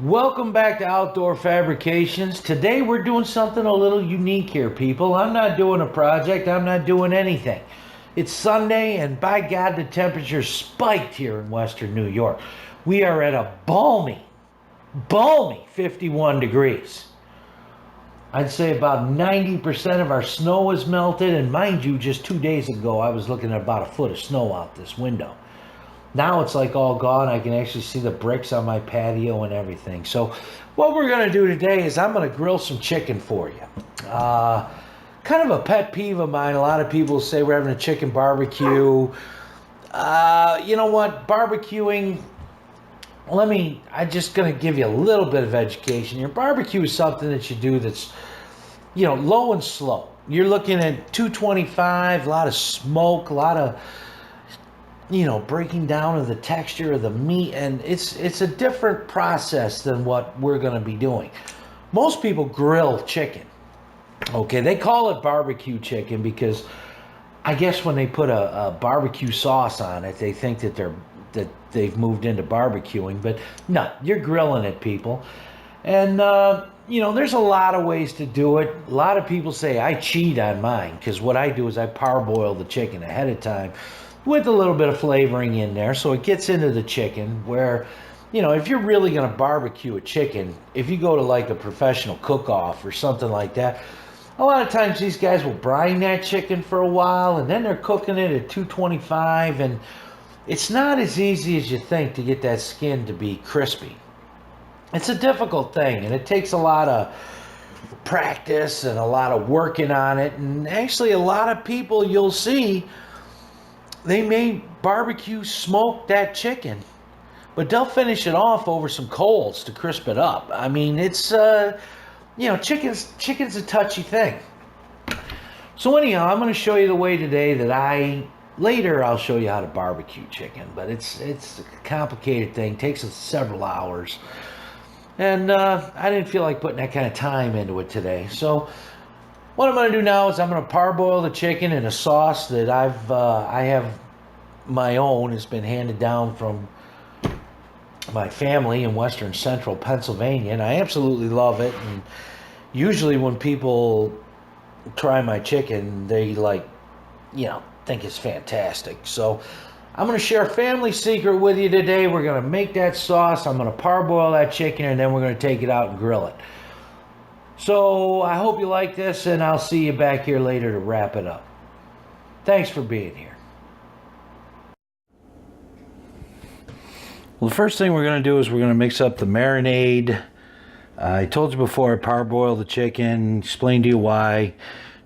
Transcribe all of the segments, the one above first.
Welcome back to Outdoor Fabrications. Today we're doing something a little unique here, people. I'm not doing a project, I'm not doing anything. It's Sunday, and by God, the temperature spiked here in Western New York. We are at a balmy 51 degrees. I'd say about 90% of our snow is melted, and mind you, just 2 days ago I was looking at about a foot of snow out this window. Now it's like all gone. I can actually see the bricks on my patio and everything. So what we're going to do today is I'm going to grill some chicken for you. Kind of a pet peeve of mine. A lot of people say we're having a chicken barbecue. You know what? Barbecuing, I'm just going to give you a little bit of education here. Barbecue is something that you do that's, low and slow. You're looking at 225, a lot of smoke, a lot of breaking down of the texture of the meat, and it's a different process than what we're going to be doing. Most people grill chicken. Okay, they call it barbecue chicken because I guess when they put a barbecue sauce on it, they think that they've moved into barbecuing, but no, you're grilling it, people. And there's a lot of ways to do it. A lot of people say I cheat on mine because what I do is I parboil the chicken ahead of time with a little bit of flavoring in there so it gets into the chicken where, if you're really going to barbecue a chicken, if you go to like a professional cook-off or something like that, a lot of times these guys will brine that chicken for a while and then they're cooking it at 225, and it's not as easy as you think to get that skin to be crispy. It's a difficult thing, and it takes a lot of practice and a lot of working on it, and actually a lot of people you'll see, they may barbecue smoke that chicken, but they'll finish it off over some coals to crisp it up. I mean, it's, chicken's a touchy thing. So anyhow, I'm going to show you the way today that later I'll show you how to barbecue chicken, but it's a complicated thing. It takes us several hours. And I didn't feel like putting that kind of time into it today. So what I'm going to do now is I'm going to parboil the chicken in a sauce that I have my own. It's been handed down from my family in western central Pennsylvania, and I absolutely love it. And usually when people try my chicken, they think it's fantastic. So I'm going to share a family secret with you today. We're going to make that sauce. I'm going to parboil that chicken, and then we're going to take it out and grill it. So I hope you like this, and I'll see you back here later to wrap it up. Thanks for being here. Well, the first thing we're going to do is we're going to mix up the marinade. I told you before I parboil the chicken, explained to you why.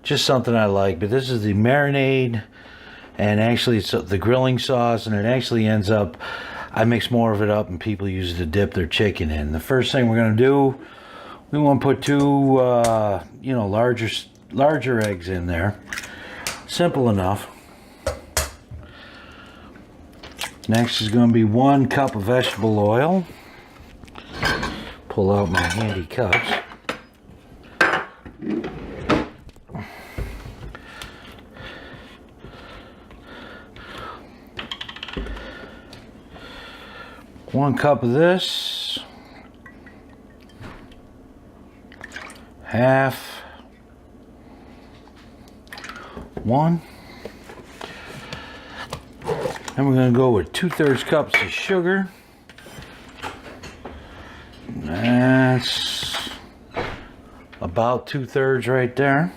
Just something I like, but this is the marinade, and actually it's the grilling sauce, and it actually ends up, I mix more of it up and people use it to dip their chicken in. The first thing we're going to do, we want to put two, larger eggs in there. Simple enough. Next is going to be 1 cup of vegetable oil. Pull out my handy cups. One cup of this. Half. 1. And we're going to go with 2/3 cups of sugar. That's about 2/3 right there.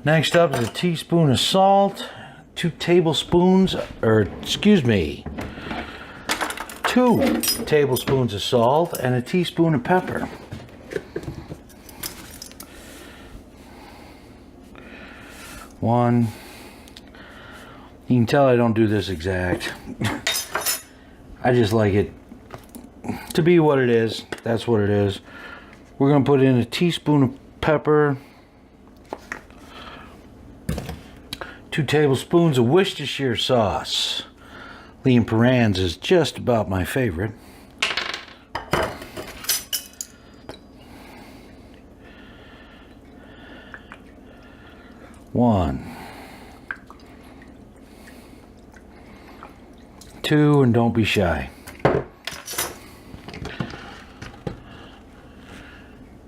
Next up is a teaspoon of salt, 2 tablespoons of salt, and a teaspoon of pepper. One. You can tell I don't do this exact. I just like it to be what it is. That's what it is. We're going to put in a teaspoon of pepper, 2 tablespoons of Worcestershire sauce. Lean Perrins is just about my favorite. 1, 2, and don't be shy.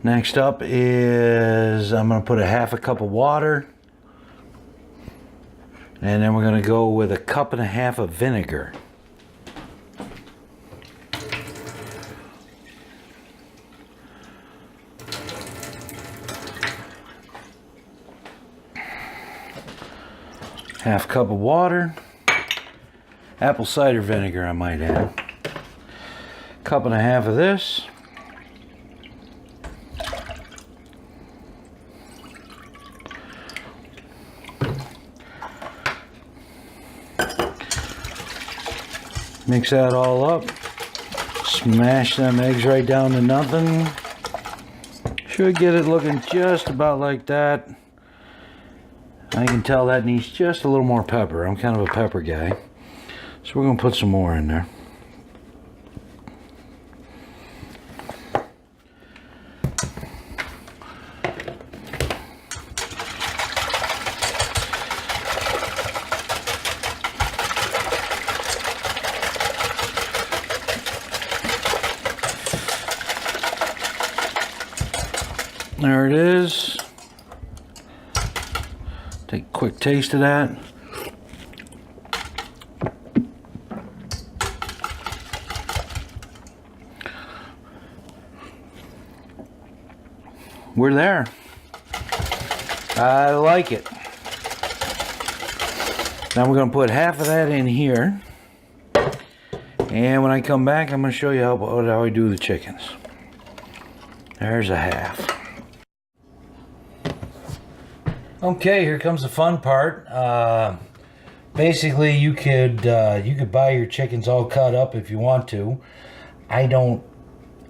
Next up is I'm going to put a half a cup of water, and then we're going to go with a cup and a half of vinegar. Half cup of water, apple cider vinegar I might add, cup and a half of this, mix that all up, smash them eggs right down to nothing. Should get it looking just about like that. I can tell that needs just a little more pepper. I'm kind of a pepper guy. So we're going to put some more in there. There it is. Take a quick taste of that. We're there. I like it. Now we're going to put half of that in here. And when I come back, I'm going to show you how I do the chickens. There's a half. Okay, here comes the fun part. Basically, you could buy your chickens all cut up if you want to. I don't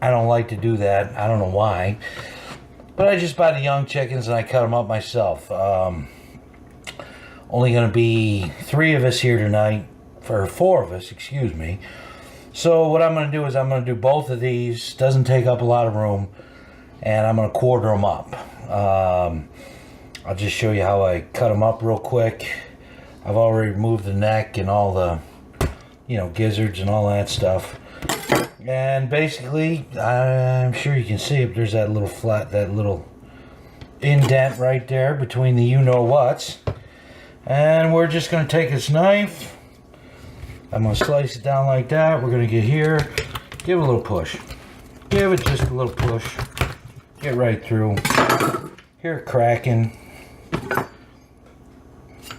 like to do that. I don't know why, but I just buy the young chickens and I cut them up myself. Only going to be 3 of us here tonight, or 4 of us, excuse me. So what I'm going to do is I'm going to do both of these. Doesn't take up a lot of room, and I'm going to quarter them up. I'll just show you how I cut them up real quick. I've already removed the neck and all the, gizzards and all that stuff. And basically, I'm sure you can see if there's that little indent right there between the you-know-whats. And we're just going to take this knife. I'm going to slice it down like that. We're going to get here. Give it a little push. Give it just a little push. Get right through. Hear it cracking.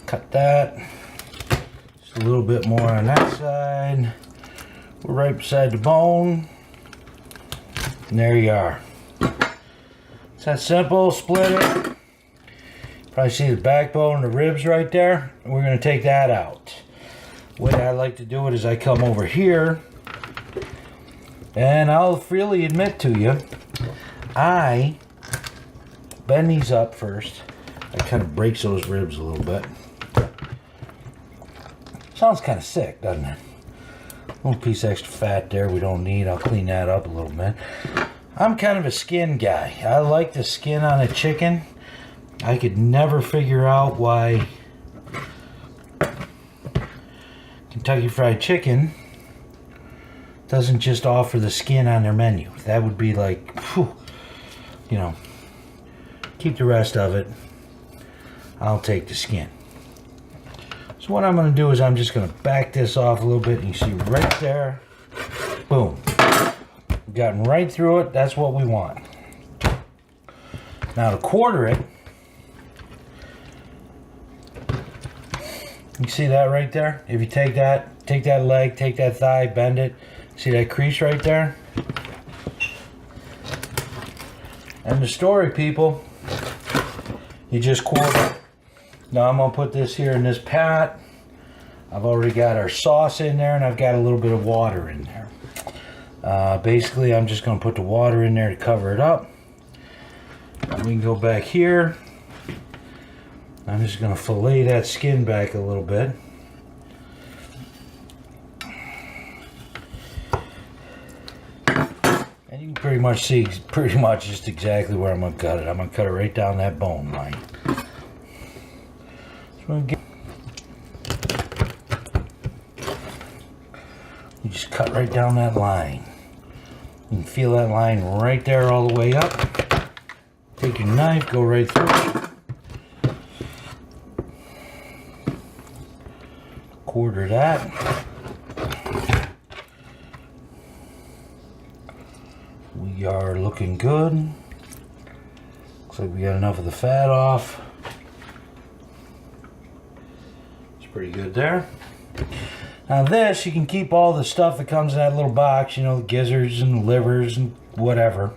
Cut that. Just a little bit more on that side. We're right beside the bone. And there you are. It's that simple. Split it. Probably see the backbone and the ribs right there. And we're going to take that out. The way I like to do it is I come over here. And I'll freely admit to you, I bend these up first. That kind of breaks those ribs a little bit. Sounds kind of sick, doesn't it? A little piece of extra fat there we don't need. I'll clean that up a little bit. I'm kind of a skin guy. I like the skin on a chicken. I could never figure out why Kentucky Fried Chicken doesn't just offer the skin on their menu. That would be like, whew, keep the rest of it. I'll take the skin. So what I'm going to do is I'm just going to back this off a little bit. And you see right there, boom. We've gotten right through it. That's what we want. Now to quarter it, you see that right there? If you take that leg, take that thigh, bend it. See that crease right there? And the story, people, you just quarter it. Now I'm going to put this here in this pot. I've already got our sauce in there, and I've got a little bit of water in there. Basically, I'm just going to put the water in there to cover it up. And we can go back here. I'm just going to fillet that skin back a little bit. And you can pretty much see just exactly where I'm going to cut it. I'm going to cut it right down that bone line. You just cut right down that line. You can feel that line right there all the way up. Take your knife, go right through it. Quarter that. We are looking good. Looks like we got enough of the fat off. It's pretty good there. Now this, you can keep all the stuff that comes in that little box, you know, the gizzards and livers and whatever.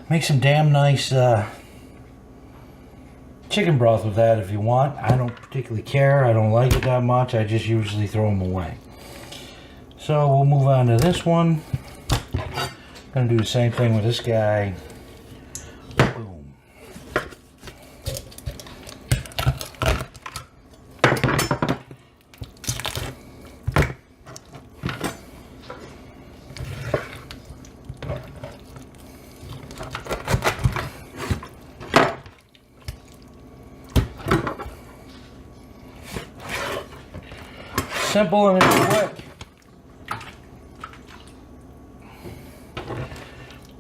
Make some damn nice chicken broth with that if you want. I don't particularly care. I don't like it that much. I just usually throw them away. So we'll move on to this one. Gonna do the same thing with this guy. Boom. Simple and it's quick.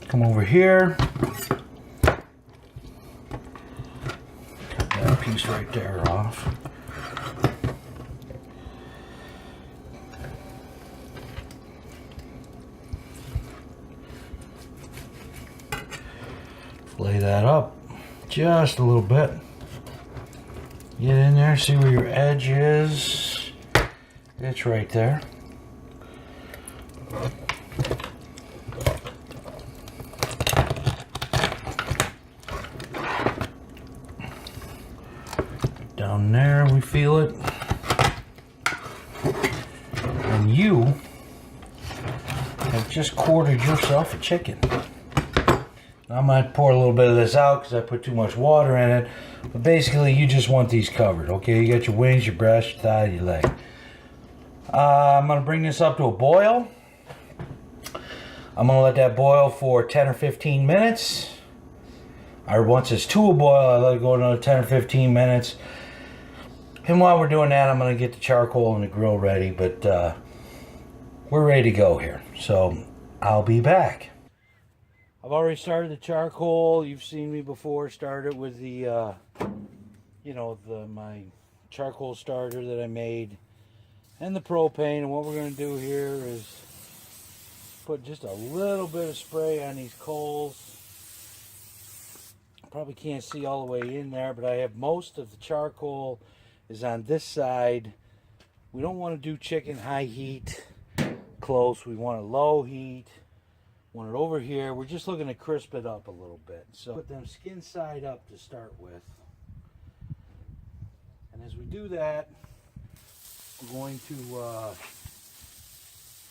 Come over here. Cut that piece right there off. Lay that up just a little bit. Get in there, see where your edge is. It's right there. Down there, we feel it. And you have just quartered yourself a chicken. Now, I might pour a little bit of this out because I put too much water in it. But basically, you just want these covered. Okay, you got your wings, your breast, your thigh, your leg. I'm going to bring this up to a boil. I'm going to let that boil for 10 or 15 minutes. Or once it's to a boil, I let it go another 10 or 15 minutes. And while we're doing that, I'm going to get the charcoal and the grill ready. But we're ready to go here. So I'll be back. I've already started the charcoal. You've seen me before. Started with the, my charcoal starter that I made. And the propane, and what we're going to do here is put just a little bit of spray on these coals. Probably can't see all the way in there, but I have most of the charcoal is on this side. We don't want to do chicken high heat close. We want it low heat. Want it over here. We're just looking to crisp it up a little bit. So put them skin side up to start with. And as we do that, we're going to,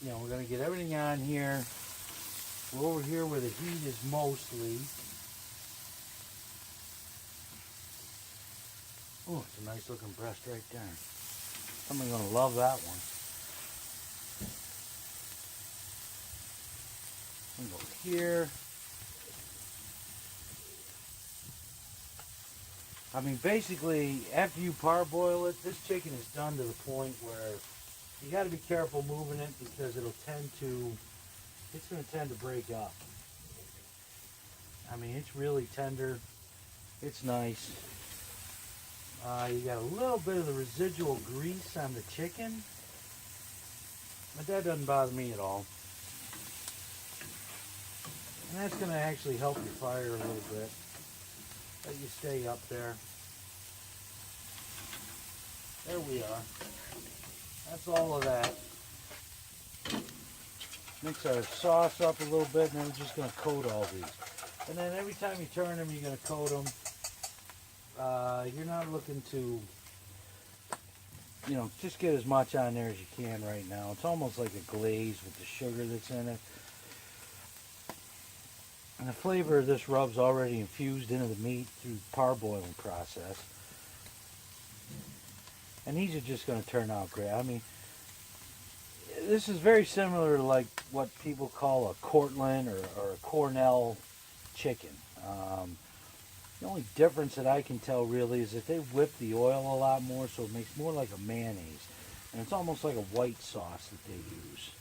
we're going to get everything on here. We're over here where the heat is mostly. Oh, it's a nice looking breast right there. Somebody's going to love that one. I'm going to go here. I mean, basically, after you parboil it, this chicken is done to the point where you got to be careful moving it because it's going to tend to break up. I mean, it's really tender. It's nice. You got a little bit of the residual grease on the chicken, but that doesn't bother me at all. And that's going to actually help your fire a little bit. Let you stay up there. There we are. That's all of that. Mix our sauce up a little bit, and then we're just going to coat all these. And then every time you turn them, you're going to coat them. You're not looking to, just get as much on there as you can right now. It's almost like a glaze with the sugar that's in it. And the flavor of this rub's already infused into the meat through the parboiling process. And these are just going to turn out great. I mean, this is very similar to like what people call a Cortland or a Cornell chicken. The only difference that I can tell really is that they whip the oil a lot more, so it makes more like a mayonnaise. And it's almost like a white sauce that they use.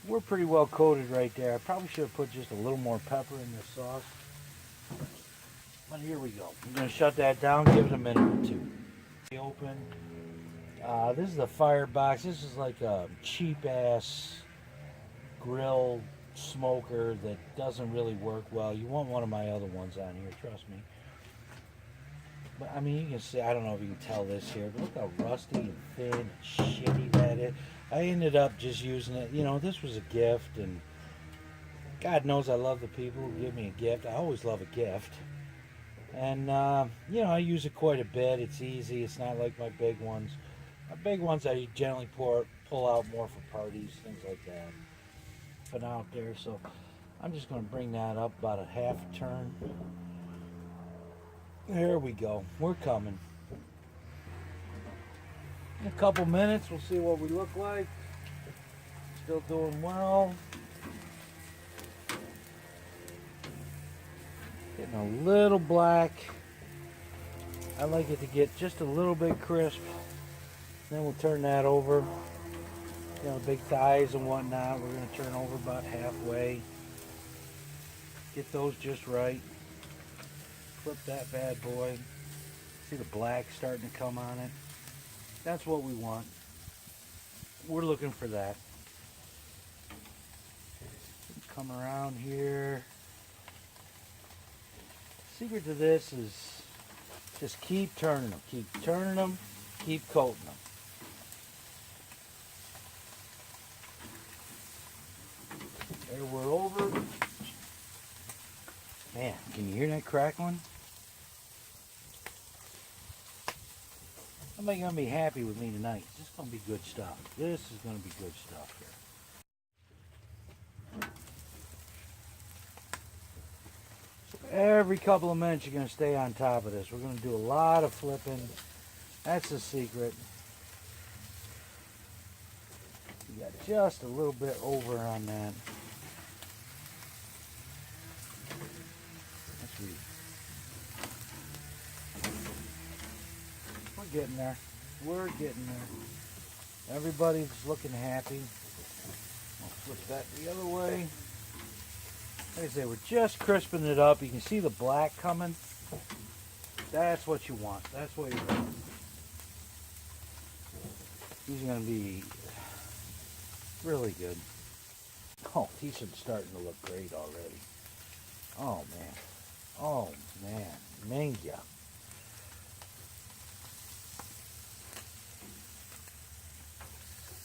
We're pretty well coated right there. I probably should have put just a little more pepper in this sauce. But here we go. I'm going to shut that down, give it a minute or two. Open. This is the firebox. This is like a cheap ass grill smoker that doesn't really work well. You want one of my other ones on here, trust me. But I mean, you can see, I don't know if you can tell this here, but look how rusty and thin and shitty that is. I ended up just using it, you know, this was a gift, and God knows I love the people who give me a gift. I always love a gift. And, you know, I use it quite a bit. It's easy. It's not like my big ones. My big ones I generally pull out more for parties, things like that. But out there, so I'm just going to bring that up about a half a turn. There we go. We're coming. In a couple minutes, we'll see what we look like. Still doing well. Getting a little black. I like it to get just a little bit crisp. Then we'll turn that over. You know, big thighs and whatnot, we're going to turn over about halfway. Get those just right. Flip that bad boy. See the black starting to come on it. That's what we want. We're looking for that. Come around here. Secret to this is just keep turning them. Keep turning them. Keep coating them. There, we're over. Man, can you hear that crackling? Somebody's going to be happy with me tonight. This is going to be good stuff. This is going to be good stuff here. So every couple of minutes you're going to stay on top of this. We're going to do a lot of flipping. That's the secret. You got just a little bit over on that. We're getting there. We're getting there. Everybody's looking happy. I'll flip that the other way. Like I say, we're just crisping it up. You can see the black coming. That's what you want. That's what you want. These are going to be really good. Oh, these are starting to look great already. Oh, man. Oh, man. Manga.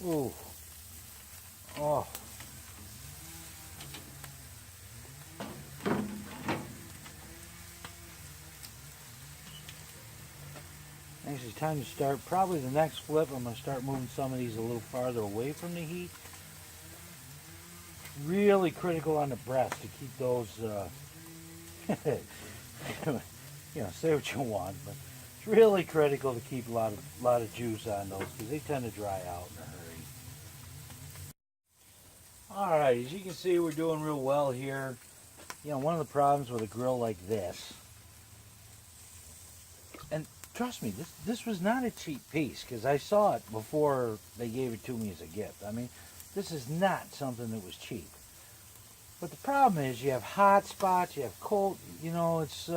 Ooh. Oh. Actually, it's time to start. Probably the next flip, I'm going to start moving some of these a little farther away from the heat. Really critical on the breast to keep those, you know, say what you want, but it's really critical to keep a lot of juice on those because they tend to dry out in a hurry. All right, as you can see, we're doing real well here. You know, one of the problems with a grill like this, and trust me, this was not a cheap piece because I saw it before they gave it to me as a gift. I mean, this is not something that was cheap. But the problem is you have hot spots, you have cold, you know, it's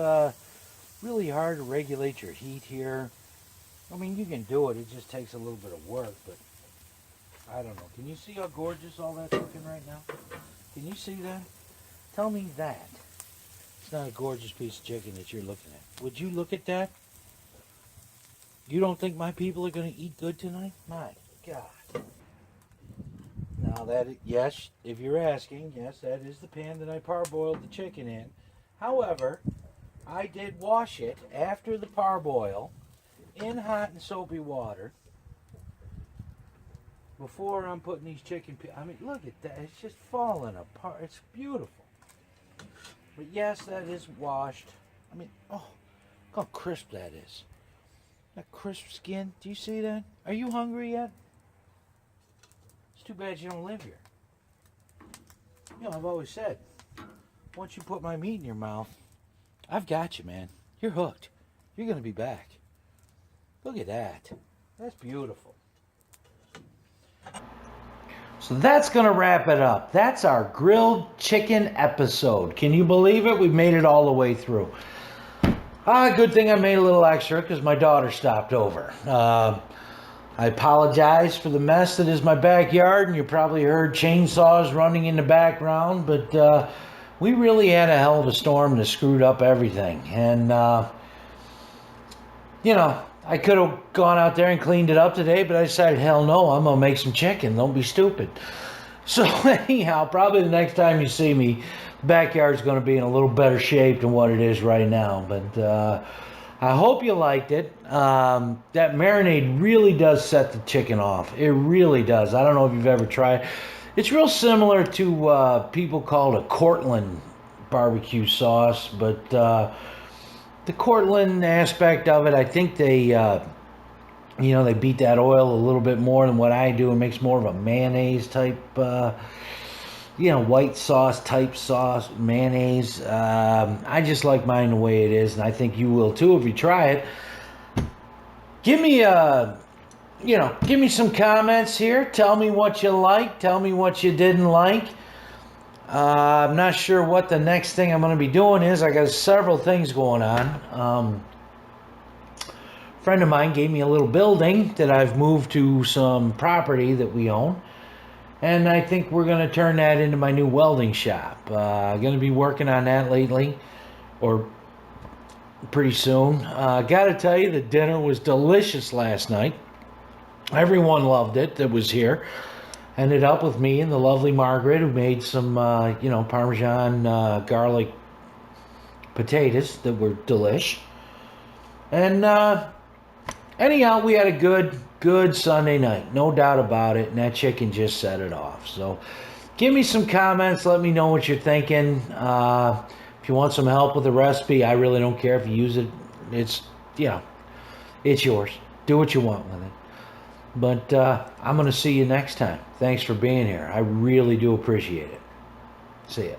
really hard to regulate your heat here. I mean, you can do it, it just takes a little bit of work, but I don't know. Can you see how gorgeous all that's looking right now? Can you see that? Tell me that. It's not a gorgeous piece of chicken that you're looking at. Would you look at that? You don't think my people are going to eat good tonight? My God. Now that, yes, if you're asking, yes, that is the pan that I parboiled the chicken in. However, I did wash it after the parboil in hot and soapy water before I'm putting these chicken pieces. I mean, look at that. It's just falling apart. It's beautiful. But yes, that is washed. I mean, oh, look how crisp that is. That crisp skin. Do you see that? Are you hungry yet? It's too bad you don't live here. You know, I've always said, once you put my meat in your mouth, I've got you, man. You're hooked. You're going to be back. Look at that. That's beautiful. So that's going to wrap it up. That's our grilled chicken episode. Can you believe it? We've made it all the way through. Good thing I made a little extra because my daughter stopped over. I apologize for the mess that is my backyard, and you probably heard chainsaws running in the background, but we really had a hell of a storm that screwed up everything. And, you know, I could have gone out there and cleaned it up today, but I decided, hell no, I'm going to make some chicken. Don't be stupid. So anyhow, probably the next time you see me, the backyard's going to be in a little better shape than what it is right now. But I hope you liked it. That marinade really does set the chicken off. It really does. I don't know if you've ever tried. It's real similar to people call it a Cortland barbecue sauce, but the Cortland aspect of it, I think they, they beat that oil a little bit more than what I do. It makes more of a mayonnaise type, white sauce type sauce, mayonnaise. I just like mine the way it is, and I think you will too if you try it. Give me some comments here. Tell me what you like. Tell me what you didn't like. I'm not sure what the next thing I'm going to be doing is. I got several things going on. A friend of mine gave me a little building that I've moved to some property that we own. And I think we're going to turn that into my new welding shop. I'm going to be working on that lately, or pretty soon. Got to tell you, the dinner was delicious last night. Everyone loved it that was here. Ended up with me and the lovely Margaret, who made some, Parmesan garlic potatoes that were delish. And anyhow, we had a good Sunday night, no doubt about it, and that chicken just set it off. So give me some comments, let me know what you're thinking. If you want some help with the recipe, I really don't care if you use it. It's yours. Do what you want with it. But I'm going to see you next time. Thanks for being here. I really do appreciate it. See ya.